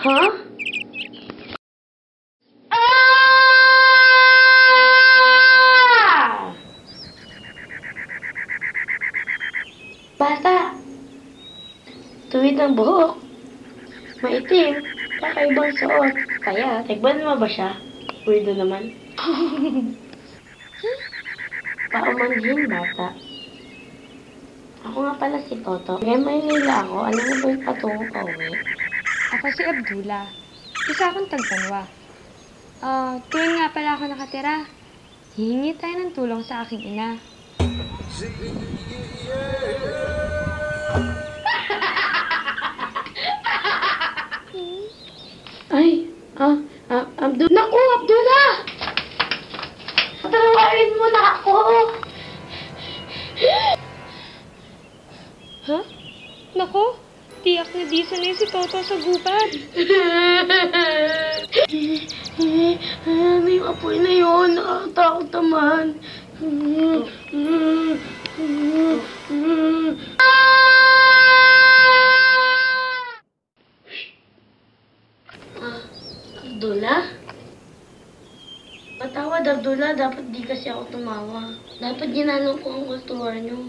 Ha? Bata, tuwid ng buhok, maitim, kakaibang suot. Kaya, tigban mo ba siya? Weirdo naman. Paumanhin, bata. Ako nga pala si Toto. Kaya Maynila ako. Alam mo ba yung patungo ka uwi? Ako si Abdullah. Isa akong tagtanwa. Tuwing nga pala ako nakatira, hihingi tayo ng tulong sa aking ina. Ay, Abdullah. Naku, Abdullah! Tawarin mo na ako! Ha? Nako, tiyak na di sanay si Toto sa gubat. Ano yung apoy na yun? Nakakatakot naman. Abdullah? Patawad, Abdullah. Dapat di kasi ako tumawa. Dapat ginanong ko ang kultura niyo.